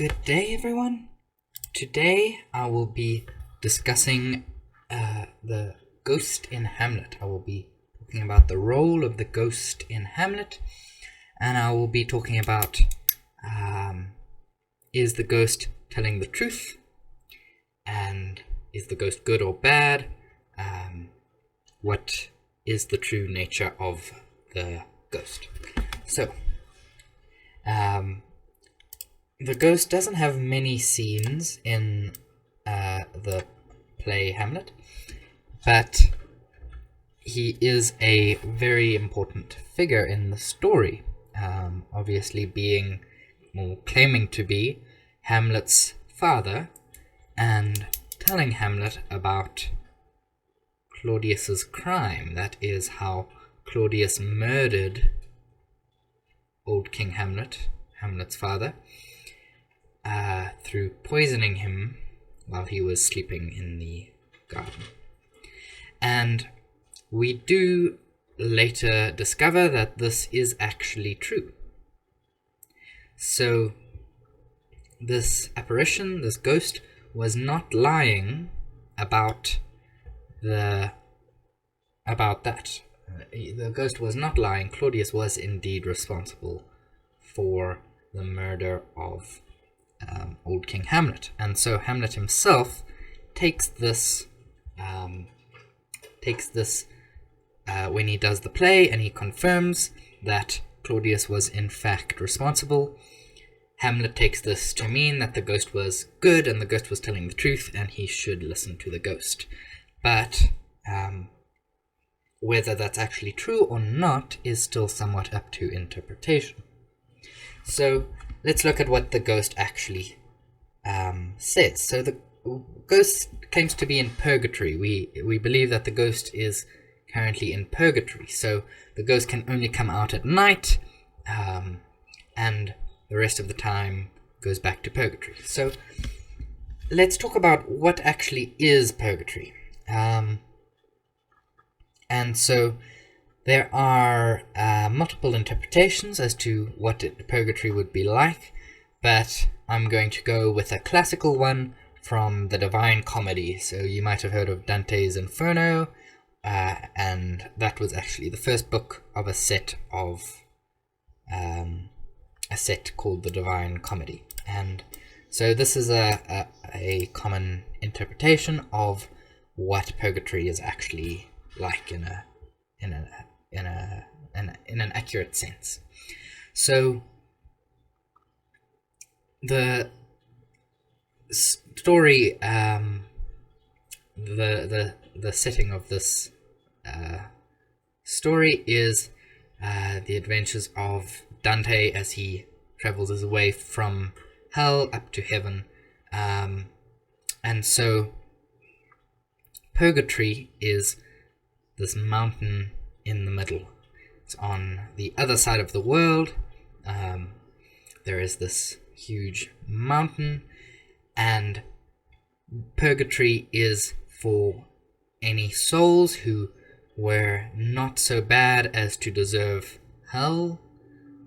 Good day, everyone. Today I will be discussing the ghost in Hamlet. I will be talking about the role of the ghost in Hamlet, and I will be talking about is the ghost telling the truth, and is the ghost good or bad? What is the true nature of the ghost? So, the ghost doesn't have many scenes in the play Hamlet, but he is a very important figure in the story, obviously being, or claiming to be, Hamlet's father, and telling Hamlet about Claudius's crime. That is how Claudius murdered old King Hamlet, Hamlet's father, through poisoning him while he was sleeping in the garden. And we do later discover that this is actually true. So this apparition, this ghost, was not lying about that. The ghost was not lying. Claudius was indeed responsible for the murder of old King Hamlet, and so Hamlet himself takes this when he does the play, and he confirms that Claudius was in fact responsible. Hamlet takes this to mean that the ghost was good and the ghost was telling the truth, and he should listen to the ghost. But whether that's actually true or not is still somewhat up to interpretation. So let's look at what the ghost actually says. So the ghost claims to be in Purgatory. We believe that the ghost is currently in Purgatory. So the ghost can only come out at night, and the rest of the time goes back to Purgatory. So let's talk about what actually is Purgatory. And so there are multiple interpretations as to what Purgatory would be like, but I'm going to go with a classical one from the Divine Comedy. So you might have heard of Dante's Inferno, and that was actually the first book of a set called the Divine Comedy. And so this is a common interpretation of what Purgatory is actually like in an accurate sense. So the story, the setting of this story is the adventures of Dante as he travels his way from hell up to heaven, and so Purgatory is this mountain in the middle. It's on the other side of the world. There is this huge mountain, and Purgatory is for any souls who were not so bad as to deserve hell,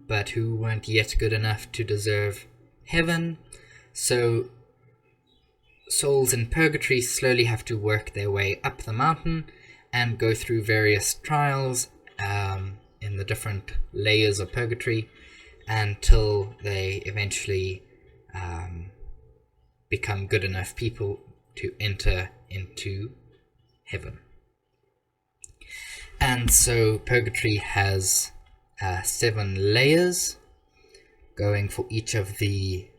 but who weren't yet good enough to deserve heaven. So souls in Purgatory slowly have to work their way up the mountain and go through various trials in the different layers of Purgatory until they eventually become good enough people to enter into heaven. And so Purgatory has 7 layers going for each of the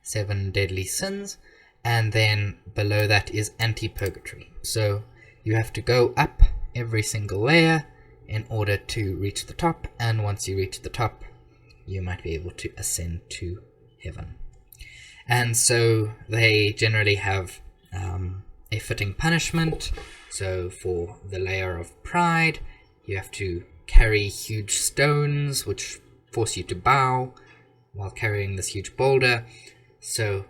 7 deadly sins, and then below that is anti-Purgatory. So you have to go up every single layer in order to reach the top, and once you reach the top you might be able to ascend to heaven. And so they generally have a fitting punishment. So for the layer of pride, you have to carry huge stones which force you to bow while carrying this huge boulder. So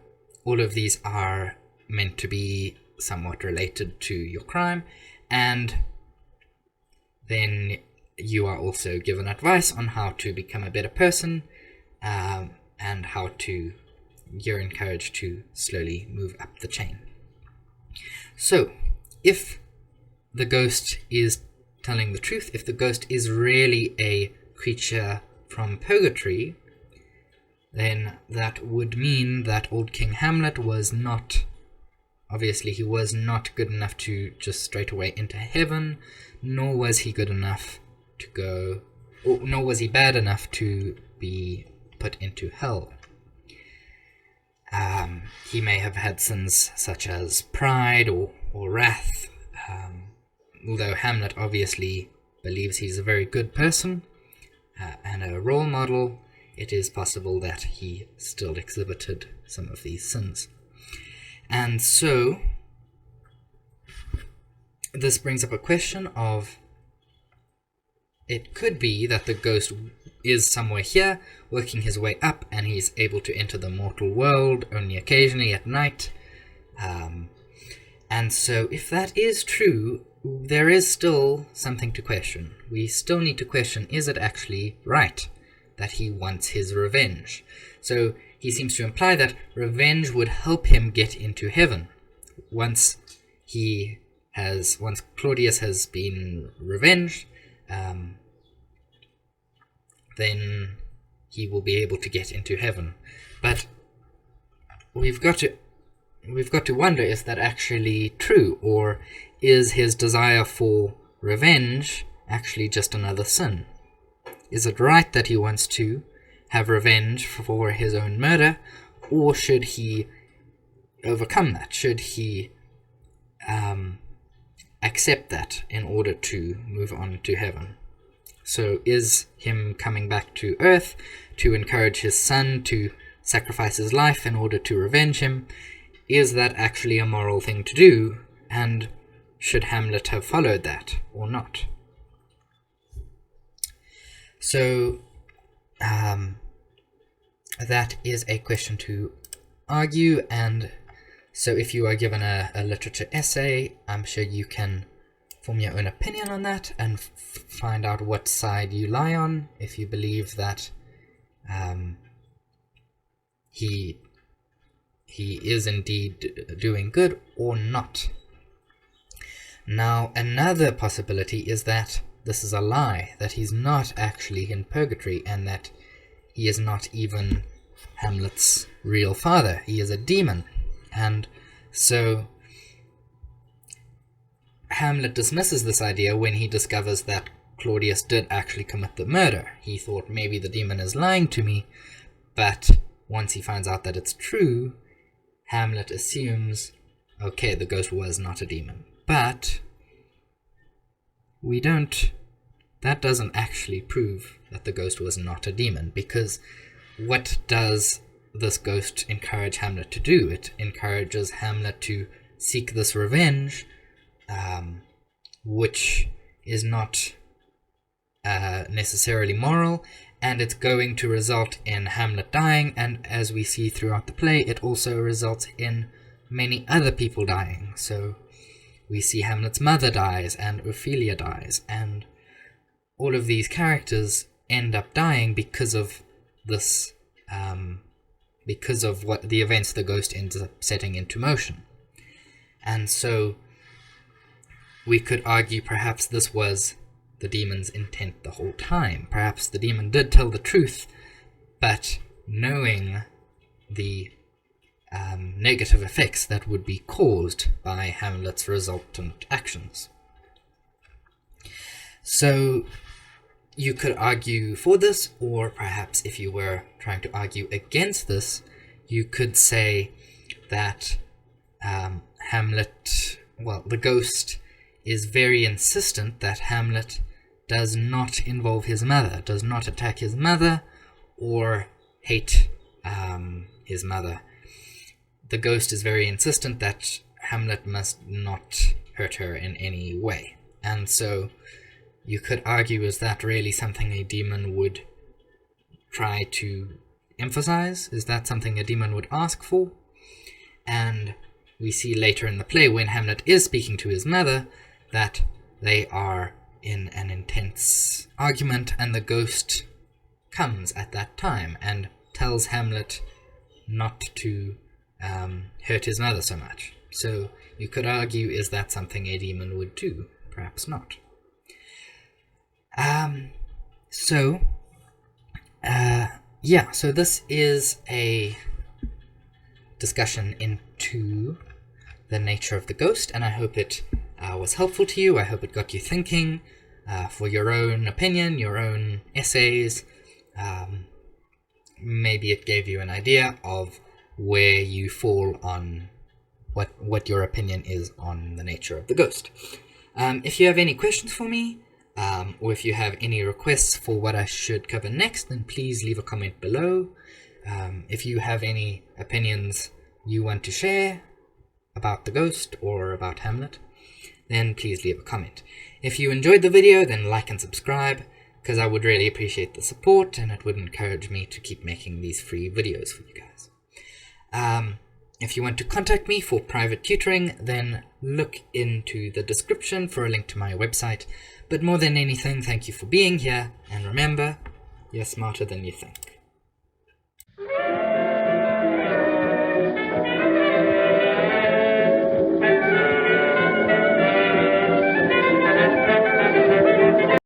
all of these are meant to be somewhat related to your crime, and then you are also given advice on how to become a better person, and how to you're encouraged to slowly move up the chain. So, if the ghost is telling the truth, if the ghost is really a creature from Purgatory, then that would mean that old King Hamlet was not, obviously he was not good enough to just straight away into heaven, nor was he good enough to go, nor was he bad enough to be put into hell. He may have had sins such as pride or wrath, although Hamlet obviously believes he's a very good person and a role model. It is possible that he still exhibited some of these sins. And so, this brings up a question of, it could be that the ghost is somewhere here, working his way up, and he's able to enter the mortal world only occasionally at night. And so, if that is true, there is still something to question. We still need to question, is it actually right that he wants his revenge? So, he seems to imply that revenge would help him get into heaven. Once Claudius has been revenged, then he will be able to get into heaven. But we've got to wonder, is that actually true, or is his desire for revenge actually just another sin? Is it right that he wants to have revenge for his own murder, or should he overcome that? Should he accept that in order to move on to heaven? So is him coming back to Earth to encourage his son to sacrifice his life in order to revenge him, is that actually a moral thing to do, and should Hamlet have followed that or not? So that is a question to argue, and so if you are given a literature essay, I'm sure you can form your own opinion on that and find out what side you lie on, if you believe that he is indeed doing good or not. Now, another possibility is that this is a lie, that he's not actually in Purgatory, and that he is not even Hamlet's real father. He is a demon. And so Hamlet dismisses this idea when he discovers that Claudius did actually commit the murder. He thought, maybe the demon is lying to me, but once he finds out that it's true, Hamlet assumes, okay, the ghost was not a demon. But that doesn't actually prove that the ghost was not a demon, because what does this ghost encourage Hamlet to do? It encourages Hamlet to seek this revenge, which is not necessarily moral, and it's going to result in Hamlet dying, and as we see throughout the play, it also results in many other people dying. So we see Hamlet's mother dies, and Ophelia dies, and all of these characters end up dying because of this, because of what the events the ghost ends up setting into motion. And so we could argue perhaps this was the demon's intent the whole time. Perhaps the demon did tell the truth, but knowing the negative effects that would be caused by Hamlet's resultant actions. So you could argue for this, or perhaps if you were trying to argue against this, you could say that Hamlet, well, the ghost is very insistent that Hamlet does not involve his mother, does not attack his mother, or hate his mother. The ghost is very insistent that Hamlet must not hurt her in any way. And so you could argue, is that really something a demon would try to emphasize? Is that something a demon would ask for? And we see later in the play, when Hamlet is speaking to his mother, that they are in an intense argument, and the ghost comes at that time and tells Hamlet not to hurt his mother so much. So you could argue, is that something a demon would do? Perhaps not. So this is a discussion into the nature of the ghost, and I hope it was helpful to you. I hope it got you thinking for your own opinion, your own essays. Maybe it gave you an idea of where you fall on what your opinion is on the nature of the ghost. If you have any questions for me, or if you have any requests for what I should cover next, then please leave a comment below. If you have any opinions you want to share about the ghost or about Hamlet, then please leave a comment. If you enjoyed the video, then like and subscribe, because I would really appreciate the support, and it would encourage me to keep making these free videos for you guys. If you want to contact me for private tutoring, then look into the description for a link to my website. But more than anything, thank you for being here, and remember, you're smarter than you think.